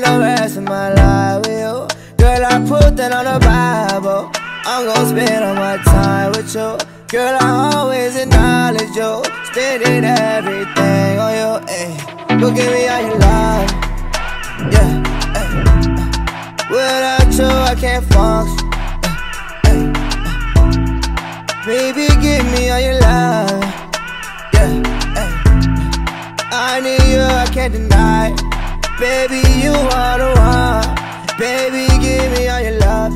spend the rest of my life with you. Girl, I put that on the Bible. I'm gon' spend all my time with you. Girl, I always acknowledge you. Spending everything on you, ayy. Go give me all your love, yeah, ayy. Without you, I can't function, ayy, ayy. Baby, give me all your love, yeah, ayy. I need you, I can't deny. Baby, you are the one. Baby, give me all your love.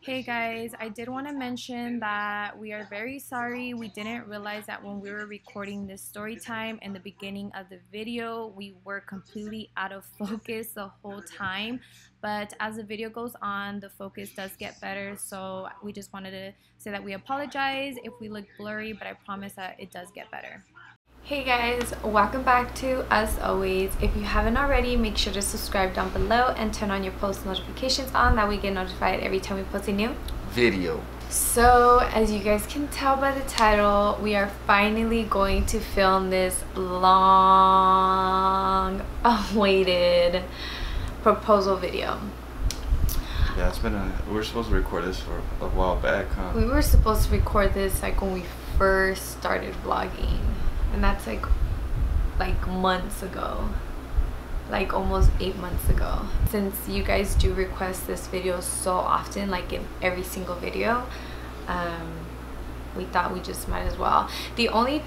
Hey guys, I did want to mention that we are very sorry. We didn't realize that when we were recording this story time in the beginning of the video, we were completely out of focus the whole time. But as the video goes on, the focus does get better. So we just wanted to say that we apologize if we look blurry, but I promise that it does get better. Hey guys, welcome back to Us Always. If you haven't already, make sure to subscribe down below and turn on your post notifications on. That way we get notified every time we post a new video. So as you guys can tell by the title, we are finally going to film this long awaited proposal video. Yeah, it's been we were supposed to record this for a while back, huh? We were supposed to record this like when we first started vlogging. And that's like months ago, like almost 8 months ago. Since you guys do request this video so often, like in every single video, we thought we just might as well. The only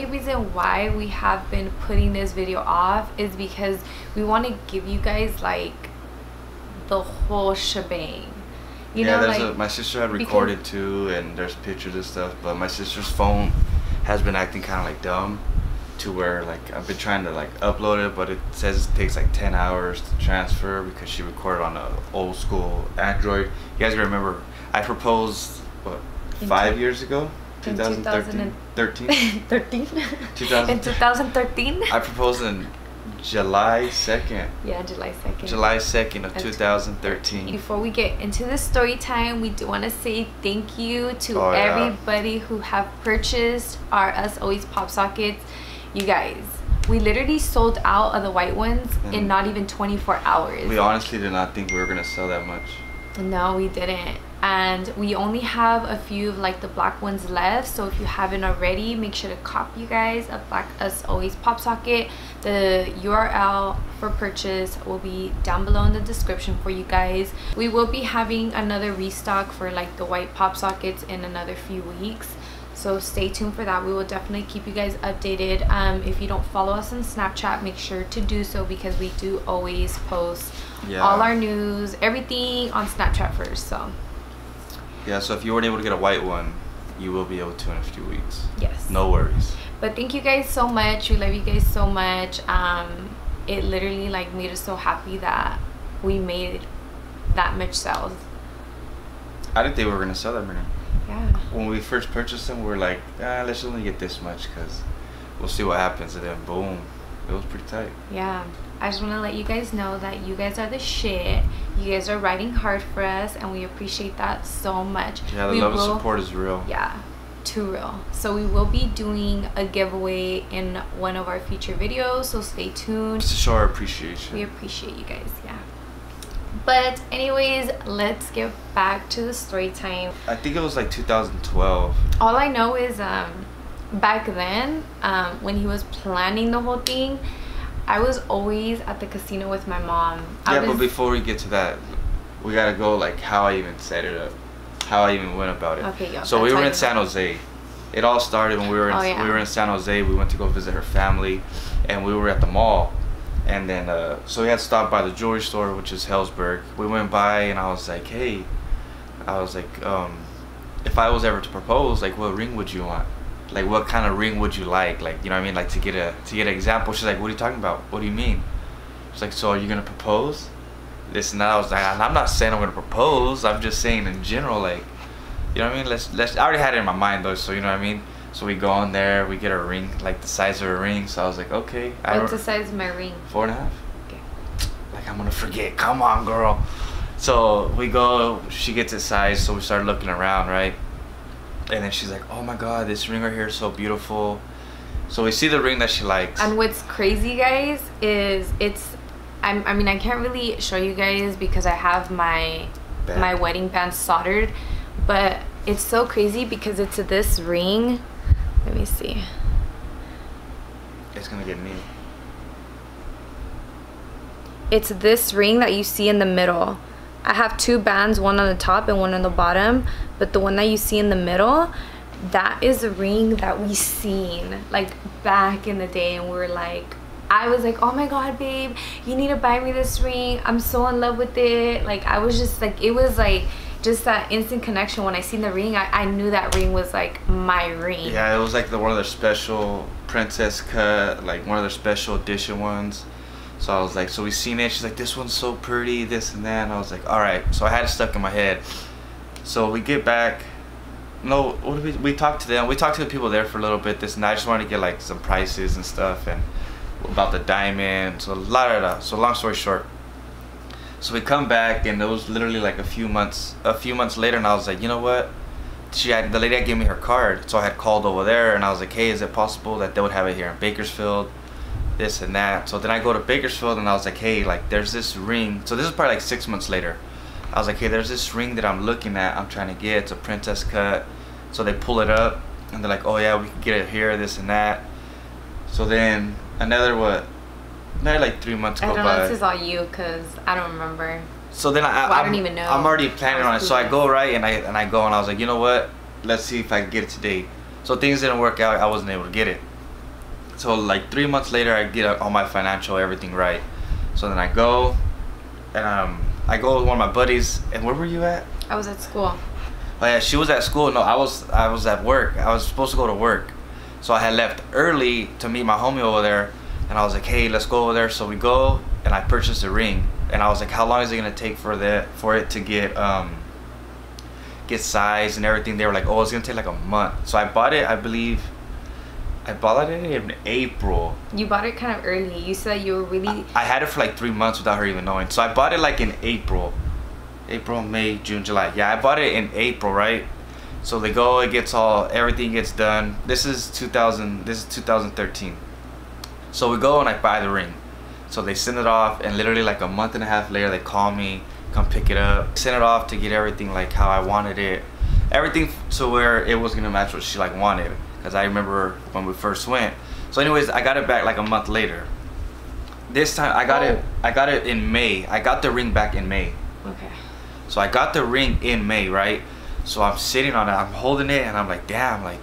reason why we have been putting this video off is because we want to give you guys like the whole shebang. You know, like, my sister had recorded too, and there's pictures and stuff, but my sister's phone has been acting kind of like dumb, to where like I've been trying to like upload it, but it says it takes like 10 hours to transfer because she recorded on an old school Android. You guys remember I proposed what, 5 years ago? 2013. 2013. I proposed in July 2nd. Yeah, July 2nd. July 2nd of 2013. Before we get into the story time, we do want to say thank you to everybody who have purchased our Us Always pop sockets. You guys, we literally sold out of the white ones in not even 24 hours. We honestly did not think we were gonna sell that much. No, we didn't. And we only have a few of like the black ones left, so if you haven't already, make sure to copy, you guys, a black Us Always pop socket. The URL for purchase will be down below in the description for you guys. We will be having another restock for like the white pop sockets in another few weeks, so stay tuned for that. We will definitely keep you guys updated. If you don't follow us on Snapchat, make sure to do so, because we do always post all our news, everything on Snapchat first. So yeah, so if you weren't able to get a white one, you will be able to in a few weeks. Yes. No worries. But thank you guys so much. We love you guys so much. It literally like made us so happy that we made that much sales. I didn't think we were gonna sell that many. Yeah. When we first purchased them, we were like, let's only get this much because we'll see what happens. And then boom, it was pretty tight. Yeah. I just want to let you guys know that you guys are the shit. You guys are riding hard for us, and we appreciate that so much. Yeah, the love and support is real. Yeah, too real. So we will be doing a giveaway in one of our future videos, so stay tuned. Just to show our appreciation. We appreciate you guys, yeah. But anyways, let's get back to the story time. I think it was like 2012. All I know is back then, when he was planning the whole thing, I was always at the casino with my mom. But before we get to that, we gotta go like how I even set it up, how I even went about it. Okay, yeah. So we were in San Jose. It all started when we were in we were in San Jose. We went to go visit her family, and we were at the mall. And then so we had stopped by the jewelry store, which is Hellsberg. We went by, and I was like, hey, if I was ever to propose, like, what ring would you want? Like, what kind of ring would you like? Like, you know what I mean? Like, to get an example. She's like, what are you talking about? What do you mean? She's like, so are you gonna propose? This and that. I was like, I'm not saying I'm gonna propose. I'm just saying in general, like, you know what I mean? Let's. I already had it in my mind though, so you know what I mean. So we go in there, we get a ring, like the size of a ring. So I was like, okay. What's the size of my ring? 4.5. Okay. Like, I'm gonna forget. Come on, girl. So we go. She gets it sized. So we start looking around, right? And then she's like, oh my god, this ring right here is so beautiful. So we see the ring that she likes. And what's crazy, guys, is I mean, I can't really show you guys because I have my wedding band soldered, but it's so crazy because it's this ring. Let me see. It's gonna get me. It's this ring that you see in the middle. I have 2 bands, one on the top and one on the bottom, but the one that you see in the middle, that is a ring that we seen like back in the day, and we were like, I was like, oh my god, babe, you need to buy me this ring, I'm so in love with it. Like, I was just like, it was like just that instant connection. When I seen the ring, I knew that ring was like my ring. Yeah, it was like one of their special princess cut, like one of their special edition ones. So I was like, so we seen it, she's like, this one's so pretty, this and that, and I was like, all right. So I had it stuck in my head. So we get back. No, what did we talked to them. We talked to the people there for a little bit this night. I just wanted to get like some prices and stuff and about the diamond. So So long story short, so we come back, and it was literally like a few months later, and I was like, you know what? The lady gave me her card, so I had called over there, and I was like, hey, is it possible that they would have it here in Bakersfield? This and that. So then I go to Bakersfield, and I was like, hey, like there's this ring. So this is probably like 6 months later. I was like, hey, there's this ring that I'm looking at, I'm trying to get. It's a princess cut. So they pull it up, and they're like, oh yeah, we can get it here, this and that. So then another like 3 months go by. I don't know, this is all you, because I don't remember. So then I don't even know. I'm already planning on it. So I go right, and I go, and I was like, you know what? Let's see if I can get it today. So things didn't work out. I wasn't able to get it. So like 3 months later, I get all my financial, everything right. So then I go, and I go with one of my buddies. And where were you at? I was at school. Oh yeah, she was at school. No, I was at work. I was supposed to go to work. So I had left early to meet my homie over there, and I was like, hey, let's go over there. So we go, and I purchased a ring, and I was like, how long is it gonna take for it to get size and everything? They were like, oh, it's gonna take like a month. So I bought it, I believe I bought it in April. You bought it kind of early. You said you were really... I had it for like 3 months without her even knowing. So I bought it like in April, May, June, July. Yeah, I bought it in April, right? So they go, it gets everything gets done. This is 2013. So we go, and I buy the ring. So they send it off, and literally like a month and a half later, they call me, come pick it up, send it off to get everything like how I wanted it. Everything to where it was gonna match what she like wanted. Because I remember when we first went. So anyways, I got it back like a month later. This time I got it in May. I got the ring back in May. Okay. So I got the ring in May, right? So I'm sitting on it, I'm holding it, and I'm like, damn, like,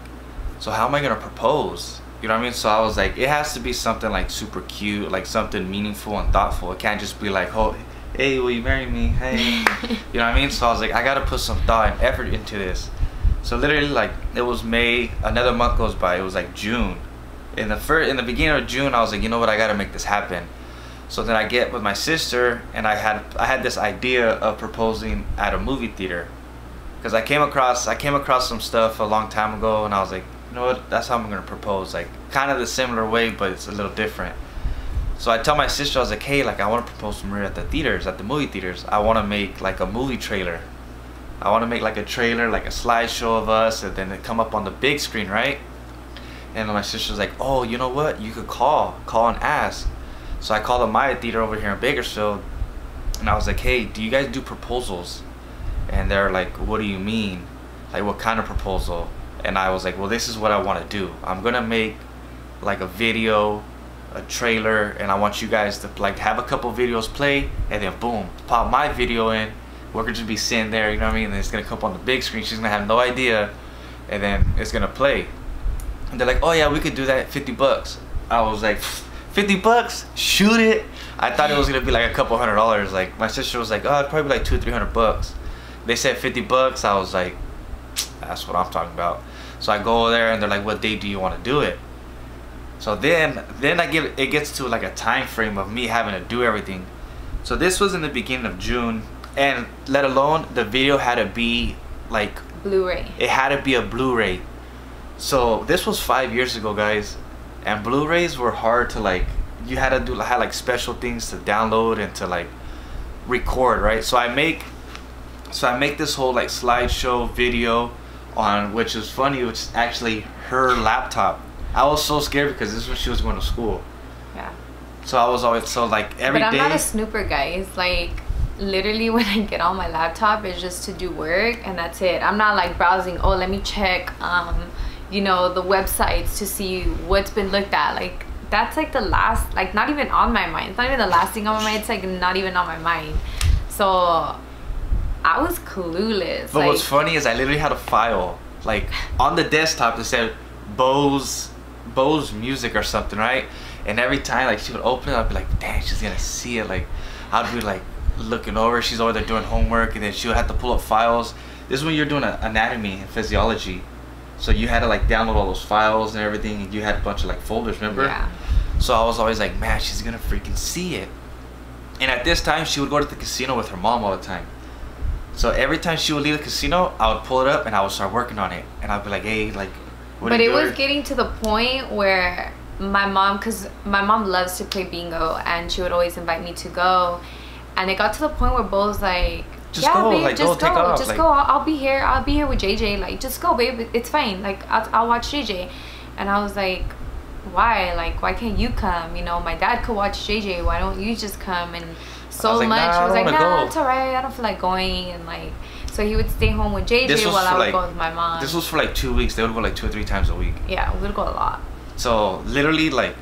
so how am I gonna propose? You know what I mean? So I was like, it has to be something like super cute, like something meaningful and thoughtful. It can't just be like, oh, hey, will you marry me? Hey. You know what I mean? So I was like, I gotta put some thought and effort into this. So literally, like, it was May, another month goes by, it was like June. In the beginning of June, I was like, you know what, I gotta make this happen. So then I get with my sister, and I had this idea of proposing at a movie theater. Because I came across some stuff a long time ago, and I was like, you know what, that's how I'm gonna propose. Like, kind of the similar way, but it's a little different. So I tell my sister, I was like, hey, like, I want to propose to Maria at the movie theaters. I want to make like a movie trailer. I want to make like a trailer, like a slideshow of us, and then it come up on the big screen, right? And my sister's like, oh, you know what? You could call and ask. So I called the Maya Theater over here in Bakersfield, and I was like, hey, do you guys do proposals? And they're like, what do you mean? Like, what kind of proposal? And I was like, well, this is what I want to do. I'm gonna make like a video, a trailer, and I want you guys to like have a couple videos play, and then boom, pop my video in. We're gonna just be sitting there, you know what I mean? And it's gonna come up on the big screen. She's gonna have no idea, and then it's gonna play. And they're like, oh yeah, we could do that, 50 bucks. I was like, 50 bucks? Shoot it. I thought it was gonna be like a couple $100. Like, my sister was like, oh, it'd probably be like $200-300 bucks. They said 50 bucks. I was like, that's what I'm talking about. So I go over there, and they're like, what day do you want to do it? So then it gets to like a time frame of me having to do everything. So this was in the beginning of June, and let alone the video had to be like Blu-ray. It had to be a Blu-ray. So this was 5 years ago, guys, and Blu-rays were hard to like. You had to had like special things to download and to like record, right? So I make this whole like slideshow video on, which is funny, which is actually her laptop. I was so scared because this is when she was going to school. Yeah. So I was always like every day. But I'm not a snooper, guys. Like literally when I get on my laptop, it's just to do work and that's it. I'm not like browsing, oh, let me check you know, the websites to see what's been looked at. Like that's like the last, like not even on my mind. It's not even the last thing on my mind. It's like not even on my mind. So I was clueless. But like, what's funny is I literally had a file like on the desktop that said Beau's music or something, right? And every time like she would open it, I'd be like, dang, she's gonna see it. Like I'd be like looking over, she's over there doing homework, and then she would have to pull up files. This is when you're doing anatomy and physiology, so you had to like download all those files and everything, and you had a bunch of like folders, remember? Yeah. So I was always like, man, she's gonna freaking see it. And at this time she would go to the casino with her mom all the time. So every time she would leave the casino, I would pull it up and I would start working on it, and I'd be like, hey, like what are you doing? But it was getting to the point where my mom, because my mom loves to play bingo and she would always invite me to go, and it got to the point where Beau was like, just yeah, go, babe, like, just go, take off. just like, go. I'll be here with JJ. Like, just go, babe, it's fine. Like I'll watch JJ. And I was like, why? Like, why can't you come? You know, my dad could watch JJ, why don't you just come? And so like, much nah, he was like, nah, go. it's alright, I don't feel like going. And like, so he would stay home with JJ while I would go with my mom. This was for like 2 weeks. They would go like 2 or 3 times a week. Yeah, we would go a lot. So literally, like,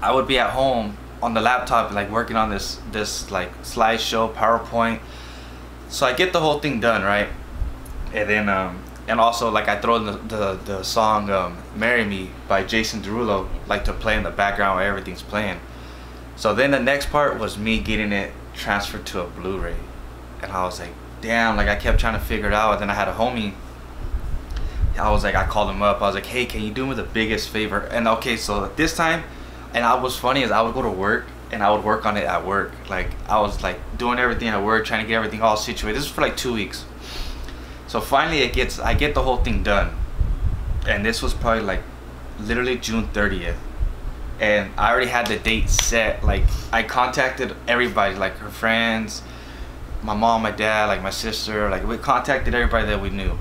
I would be at home on the laptop, like working on this like slideshow, PowerPoint. So I get the whole thing done, right? And then and also like I throw in the song "Marry Me" by Jason Derulo, like to play in the background where everything's playing. So then the next part was me getting it transferred to a Blu-ray, and I was like, damn, like I kept trying to figure it out. And then I had a homie, I was like, I called him up, I was like, hey, can you do me the biggest favor? And okay, so this time, and I was funny is I would go to work and I would work on it at work. Like I was like doing everything at work, trying to get everything all situated. This was for like 2 weeks. So finally I get the whole thing done, and this was probably like literally June 30th, and I already had the date set. Like I contacted everybody, like her friends, my mom, my dad, like my sister, like we contacted everybody that we knew.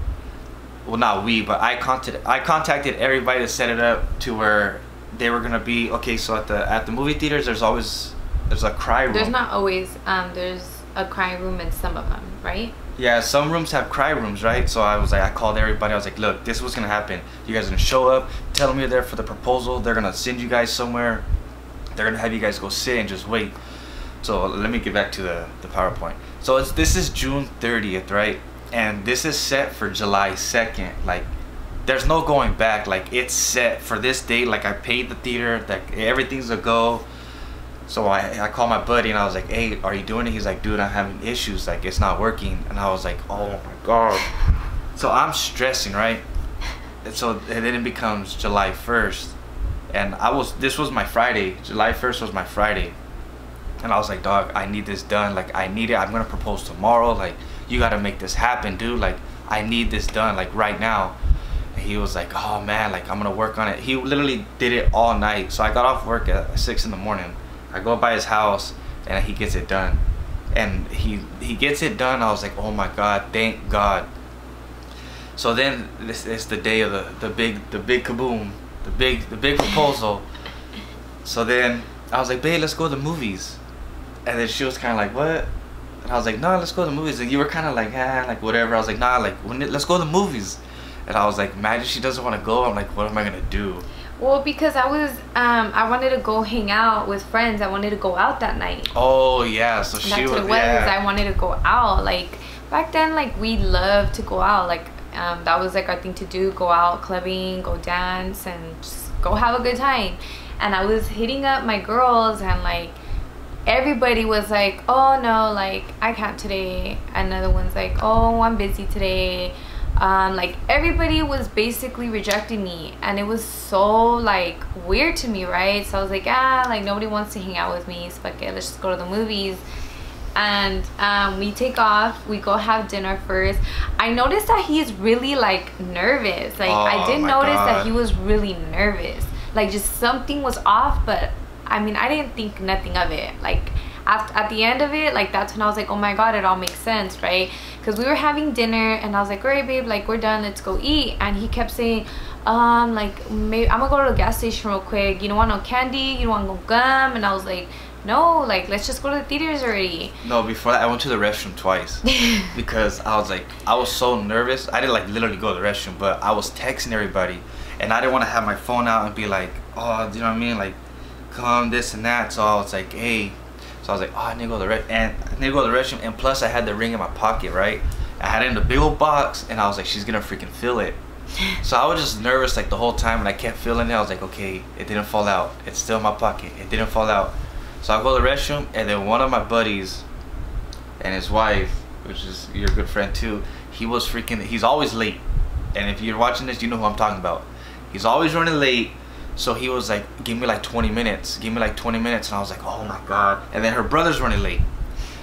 Well, not we, but I contacted everybody to set it up to where they were gonna be. Okay, so at the movie theaters, there's a cry room. There's not always there's a cry room in some of them, right? Yeah, some rooms have cry rooms, right? So I was like, I called everybody. I was like, look, this is what's gonna happen. You guys are gonna show up, tell them you're there for the proposal. They're gonna send you guys somewhere. They're gonna have you guys go sit and just wait. So let me get back to the PowerPoint. So this is June 30th, right? And this is set for July 2nd. Like, there's no going back. Like, it's set for this date. Like, I paid the theater. Like, everything's a go. So I called my buddy and I was like, hey, are you doing it? He's like, dude, I'm having issues. Like, it's not working. And I was like, oh my God. So I'm stressing, right? And so and then it becomes July 1st. And this was my Friday. July 1st was my Friday. And I was like, dog, I need this done. Like, I need it. I'm gonna propose tomorrow. Like, you gotta make this happen, dude. Like, I need this done, like, right now. And he was like, oh man, like, I'm gonna work on it. He literally did it all night. So I got off work at 6 in the morning. I go by his house and he gets it done. And he gets it done. I was like, oh my God, thank God. So then this is the day of the big kaboom, the big proposal. So then I was like, babe, let's go to the movies. And then she was kind of like, what? And I was like, no, let's go to the movies. And you were kind of like, like whatever. I was like, nah, like let's go to the movies. And I was like, imagine she doesn't want to go. I'm like, what am I gonna do? Well, because I wanted to go hang out with friends. I wanted to go out that night. Oh yeah, so she was. I wanted to go out. Like back then, like we loved to go out. Like that was like our thing to do: go out clubbing, go dance, and just go have a good time. And I was hitting up my girls, and like everybody was like, oh no, like I can't today. Another one's like, oh, I'm busy today. Like everybody was basically rejecting me, and it was so like weird to me, right? So I was like, like nobody wants to hang out with me, so fuck it, let's just go to the movies. And we take off, we go have dinner first. I noticed that he's really like nervous. Like I did notice that he was really nervous. Like just something was off, but I mean I didn't think nothing of it. Like at the end of it, like that's when I was like, oh my god, it all makes sense, right? Because we were having dinner and I was like, all right babe, like we're done, let's go eat. And he kept saying, like maybe I'm gonna go to the gas station real quick, you don't want no candy, you don't want no gum? And I was like, no, like let's just go to the theaters already. No, before that I went to the restroom twice because I was so nervous. I didn't like literally go to the restroom, but I was texting everybody and I didn't want to have my phone out and be like, oh, you know what I mean, like come this and that. So I was like, hey, so I was like, oh, I need to go to the restroom, and plus I had the ring in my pocket, right? I had it in a big old box and I was like, she's gonna freaking feel it. So I was just nervous like the whole time and I kept feeling it. I was like, okay, it didn't fall out, it's still in my pocket, it didn't fall out. So I go to the restroom, and then one of my buddies and his wife, which is your good friend too, he's always late. And if you're watching this, you know who I'm talking about. He's always running late. So he was like, give me like 20 minutes. Give me like 20 minutes. And I was like, oh my God. And then her brother's running late.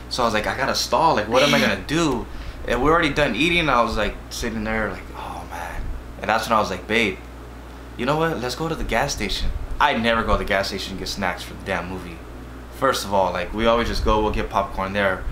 So I was like, I gotta stall. Like, what am I gonna do? And we're already done eating. And I was like sitting there like, oh man. And that's when I was like, babe, you know what? Let's go to the gas station. I never go to the gas station and get snacks for the damn movie. First of all, like we always just go, we'll get popcorn there.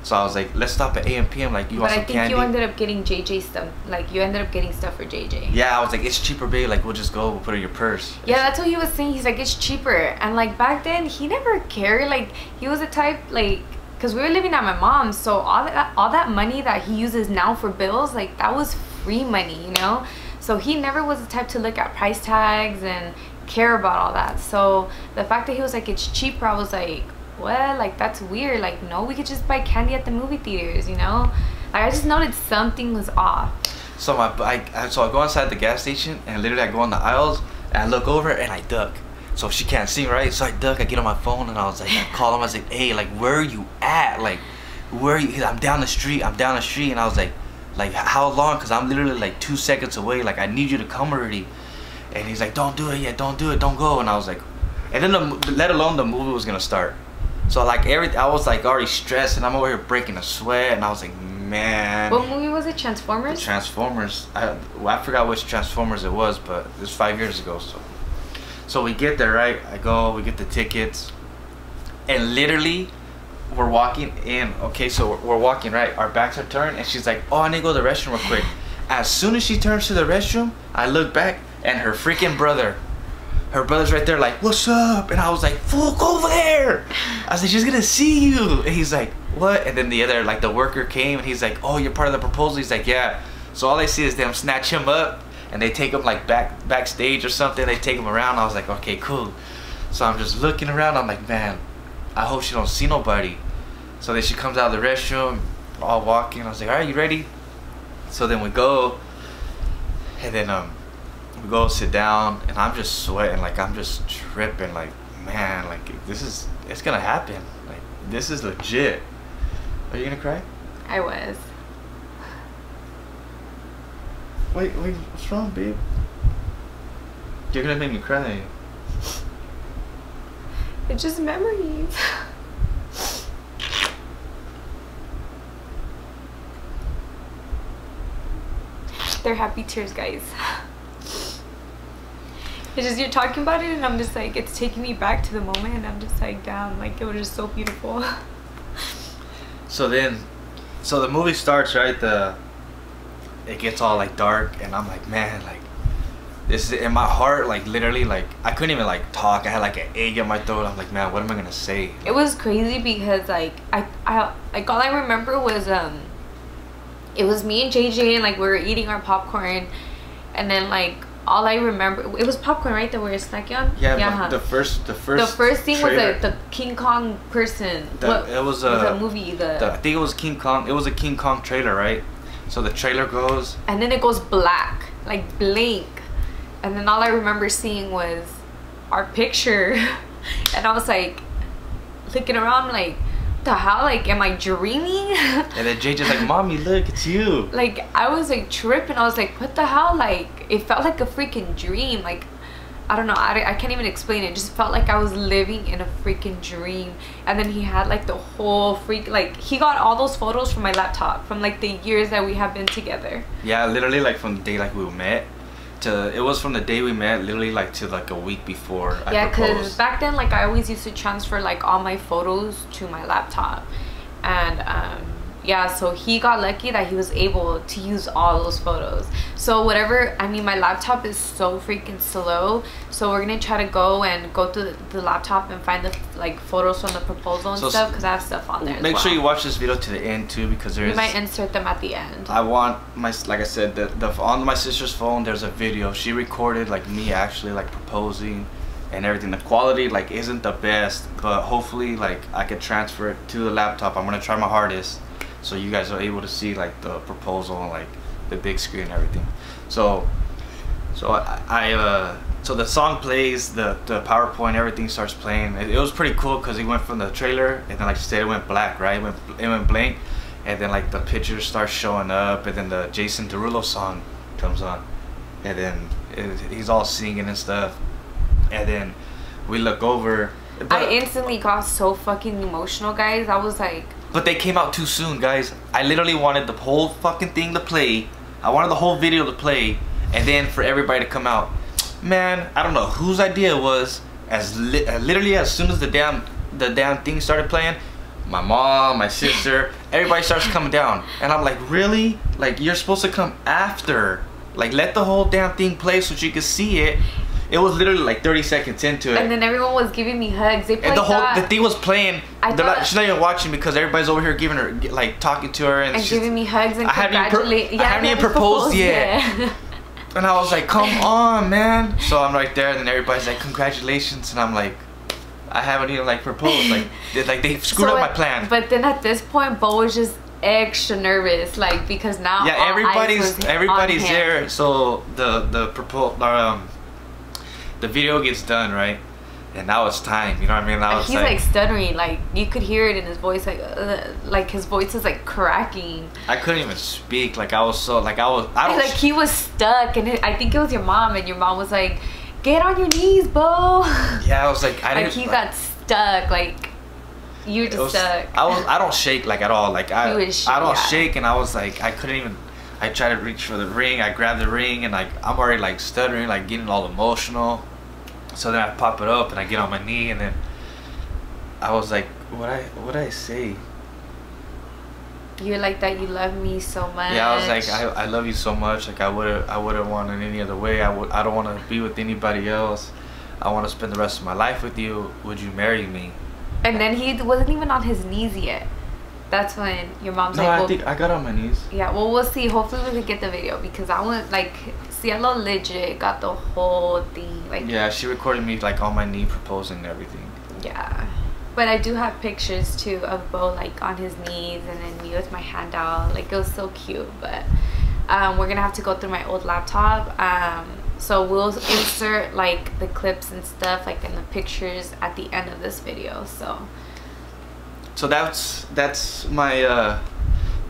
So I was like, let's stop at A&PM. Like, you want some candy? But I think you ended up getting JJ stuff. Like, you ended up getting stuff for JJ. Yeah, I was like, it's cheaper, babe. Like, we'll just go, we'll put it in your purse. Yeah, that's what he was saying. He's like, it's cheaper. And like back then, he never cared. Like, he was the type, like, because we were living at my mom's, so all that money that he uses now for bills, like that was free money, you know. So he never was the type to look at price tags and care about all that. So the fact that he was like, it's cheaper, I was like, what? Like, that's weird. Like, no, we could just buy candy at the movie theaters, you know. Like, I just noticed something was off. So so I go inside the gas station, and literally I go on the aisles and I look over and I duck, so she can't see, right? So I duck, I get on my phone and I was like, I call him, I was like, hey, like, where are you at? Like, where are you? I'm down the street, and I was like how long? Because I'm literally like 2 seconds away. Like, I need you to come already. And he's like, don't do it yet, don't do it, don't go. And I was like, and then let alone the movie was gonna start. So like I was like already stressed, and I'm over here breaking a sweat, and I was like, man. What movie was it? Transformers? The Transformers. I forgot which Transformers it was, but it was 5 years ago. So we get there, right? We get the tickets, and literally we're walking in. Okay, so we're walking, right? Our backs are turned, and she's like, oh, I need to go to the restroom real quick. As soon as she turns to the restroom, I look back, and her freaking brother's right there like, what's up? And I was like, fool, go over there. I was like, she's gonna see you. And he's like, what? And then the other, like, the worker came, and he's like, oh, you're part of the proposal? He's like, yeah. So all I see is them snatch him up, and they take him like backstage or something. They take him around. I was like, okay, cool. So I'm just looking around. I'm like, man, I hope she don't see nobody. So then she comes out of the restroom, all walking. I was like, all right, you ready? So then we go, and then we go sit down, and I'm just sweating, like I'm just tripping, like, man, like it's gonna happen, like this is legit. Are you gonna cry? I was. Wait, what's wrong, babe? You're gonna make me cry. It's just memories. They're happy tears, guys. It's just, you're talking about it, and I'm just like, it's taking me back to the moment, and I'm just like, damn, like it was just so beautiful. So the movie starts, right? It gets all like dark, and I'm like, man, like this is in my heart, like literally, like I couldn't even like talk. I had like an egg in my throat. I'm like, man, what am I gonna say? It was crazy because like I like all I remember was it was me and JJ, and like we were eating our popcorn, and then like all I remember, it was popcorn, right, that we were snacking on? Yeah, the first thing trailer was the King Kong person. It was a movie. I think it was King Kong. It was a King Kong trailer, right? So the trailer goes, and then it goes black, like blank, and then all I remember seeing was our picture, and I was like looking around like, the hell, like am I dreaming? And then JJ's like, mommy, look, it's you. Like I was like tripping. I was like, what the hell? Like it felt like a freaking dream. Like I don't know, I can't even explain it. It just felt like I was living in a freaking dream. And then he had like the whole like he got all those photos from my laptop from like the years that we have been together. Yeah, literally like from the day like we met. it was from the day we met, literally like to like a week before I Yeah, because proposed. back then, like, I always used to transfer like all my photos to my laptop, and yeah, so he got lucky that he was able to use all those photos. So whatever, I mean, my laptop is so freaking slow, so we're gonna try to go through the laptop and find the like photos from the proposal and stuff, because I have stuff on there. Make sure you watch this video to the end too, because we might insert them at the end. I want like I said, the on my sister's phone there's a video she recorded, like me actually like proposing and everything. The quality like isn't the best, but hopefully like I could transfer it to the laptop. I'm gonna try my hardest so you guys are able to see like the proposal and like the big screen and everything. So so the song plays, the PowerPoint, everything starts playing. It was pretty cool because it went from the trailer and then like you said, it went black, right? It went blank, and then like the pictures start showing up, and then the Jason Derulo song comes on, and then he's all singing and stuff, and then we look over. I instantly got so fucking emotional, guys. I was like, but they came out too soon, guys. I literally wanted the whole fucking thing to play. I wanted the whole video to play, and then for everybody to come out. Man, I don't know whose idea it was. Literally as soon as the damn thing started playing, my mom, my sister, everybody starts coming down, and I'm like, really? Like, you're supposed to come after. Like, let the whole damn thing play so you can see it. It was literally like 30 seconds into it, and then everyone was giving me hugs. They played and the thing was playing. She's not even watching because everybody's over here giving her, like, talking to her and giving me hugs and congratulating. I haven't even proposed yet. And I was like, come on, man. So I'm right there, and then everybody's like, congratulations, and I'm like, I haven't even like proposed. Like they screwed up my plan. But then at this point, Beau was just extra nervous, like, because now everybody's there. So the video gets done, right? And now it's time, you know what I mean? Now he's like stuttering, like you could hear it in his voice, like his voice is like cracking. I couldn't even speak, like I was so like he was stuck, and I think it was your mom, and your mom was like, get on your knees, Beau. Yeah, I was like, he got stuck, like you were just stuck. I don't shake like at all, like I don't shake, and I was like, I couldn't even. I tried to reach for the ring, I grabbed the ring, and like I'm already like stuttering, like getting all emotional. So then I pop it up and I get on my knee, and then I was like, what I say? You're like that you love me so much. Yeah, I was like, I love you so much. Like I wouldn't want it any other way. I don't want to be with anybody else. I want to spend the rest of my life with you. Would you marry me? And then he wasn't even on his knees yet. That's when your mom's like, I think I got on my knees. Yeah, well, we'll see. Hopefully we can get the video, because I want, like, Cielo legit got the whole thing. Like, yeah, she recorded me like on my knee proposing and everything. Yeah, but I do have pictures too of Beau like on his knees, and then me with my hand out. Like, it was so cute. But we're gonna have to go through my old laptop. So we'll insert like the clips and stuff, like in the pictures at the end of this video. So that's my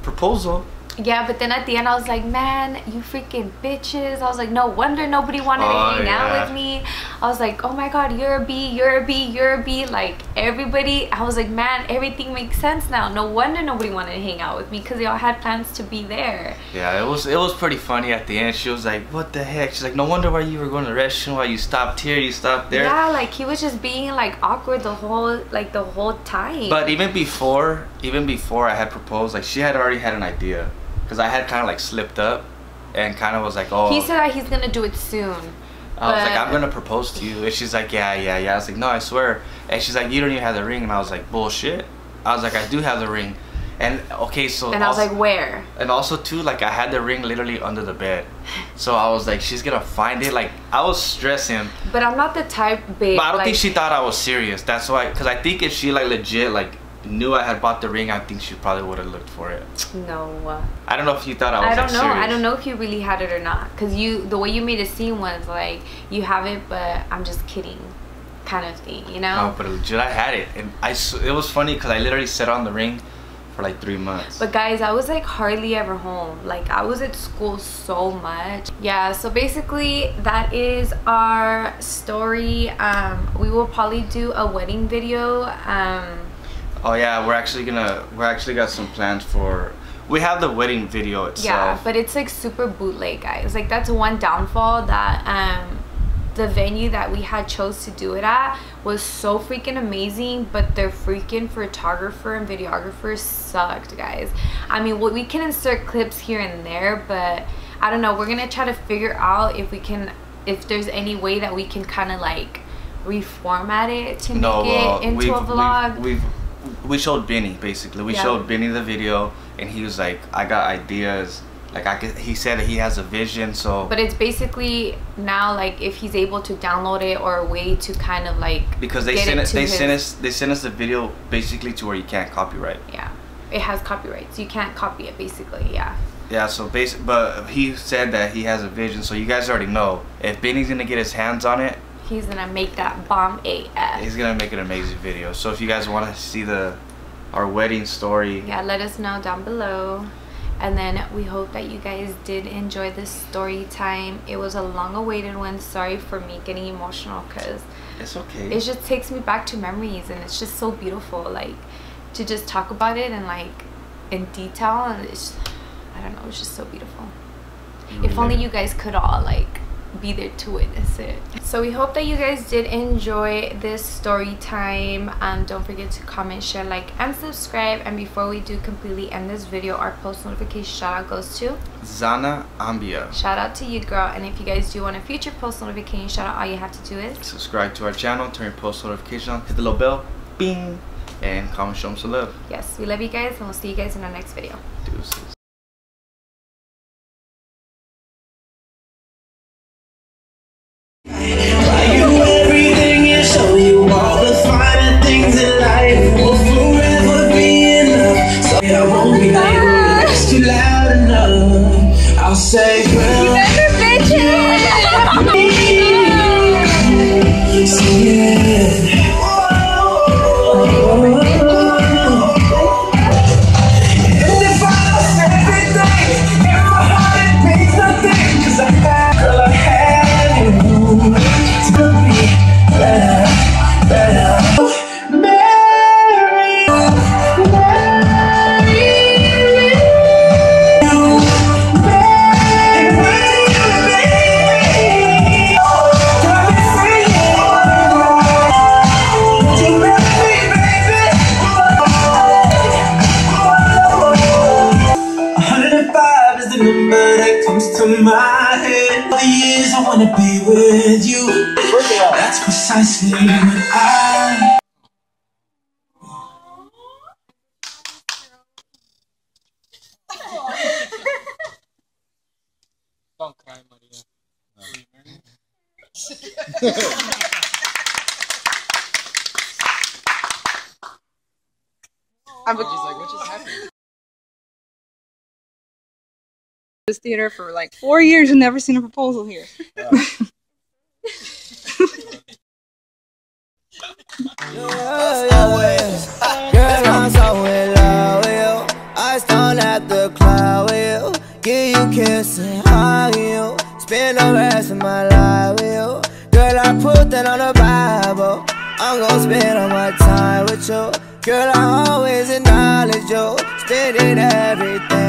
proposal. Yeah, but then at the end I was like, man, you freaking bitches. I was like, no wonder nobody wanted to hang out with me. I was like, oh my god, you're a B, you're a B, you're a B. Like, everybody, I was like, man, everything makes sense now. No wonder nobody wanted to hang out with me, because they all had plans to be there. Yeah, it was pretty funny at the end. She was like, what the heck? She's like, no wonder why you were going to the restroom, why you stopped here, you stopped there. Yeah, like he was just being like awkward the whole time. But even before I had proposed, like she had already had an idea. Because I had kind of like slipped up and kind of was like, oh. He said that he's going to do it soon. I was like, I'm going to propose to you. And she's like, yeah. I was like, no, I swear. And she's like, you don't even have the ring. And I was like, bullshit. I was like, I do have the ring. And okay, so. And I was like, where? And also too, like I had the ring literally under the bed. So I was like, she's going to find it. Like, I was stressing. But I'm not the type, babe. But I don't think she thought I was serious. That's why. Because I think if she like legit like knew I had bought the ring, I think she probably would have looked for it. No. I don't know if you thought I was like, serious. I don't know if you really had it or not, because the way you made it seem was like you have it, but I'm just kidding, kind of thing, you know? No, but legit I had it, and it was funny because I literally sat on the ring for like 3 months. But guys, I was like hardly ever home. Like, I was at school so much. Yeah, so basically that is our story. We will probably do a wedding video. Oh yeah, we're actually got some plans for We have the wedding video itself. Yeah, but it's like super bootleg, guys. Like that's one downfall, that the venue that we had chose to do it at was so freaking amazing, but their freaking photographer and videographer sucked, guys. I mean, we can insert clips here and there, but I don't know, we're gonna try to figure out if there's any way that we can kind of like reformat it to make it into a vlog. We showed Benny, basically. We showed Benny the video, and he was like, I got ideas. Like he said that he has a vision, so. But it's basically now like if he's able to download it, or a way to kind of like. Because they sent us the video basically to where you can't copyright. Yeah, it has copyright, so you can't copy it basically. Yeah. Yeah, so but he said that he has a vision, so you guys already know if Benny's gonna get his hands on it, he's gonna make that bomb AF. He's gonna make an amazing video. So if you guys want to see our wedding story, yeah, let us know down below. And then we hope that you guys did enjoy this story time. It was a long awaited one. Sorry for me getting emotional, because it's okay. It just takes me back to memories, and it's just so beautiful, like to just talk about it and like in detail, and it's, I don't know, it's just so beautiful. If only you guys could all like be there to witness it. So we hope that you guys did enjoy this story time. Don't forget to comment, share, like, and subscribe. And before we do completely end this video, our post notification shout out goes to Zana Ambia. Shout out to you, girl. And if you guys do want a future post notification shout out, all you have to do is subscribe to our channel, turn your post notification on, hit the little bell, bing, and comment, show them some love. Yes, we love you guys, and we'll see you guys in our next video. Deuces. I'll say, girl, my head. All the years I wanna be with you. That's precisely what I. Don't cry, Maria. She's like, what just happened? This theater for like 4 years and never seen a proposal here. Girl, I'm so in love with you. I stand at the cloud with you. Give you kiss and hug you. Spend the rest of my life with you. Girl, I put that on the Bible. I'm gonna spend all my time with you. Girl, I always acknowledge you. Spending everything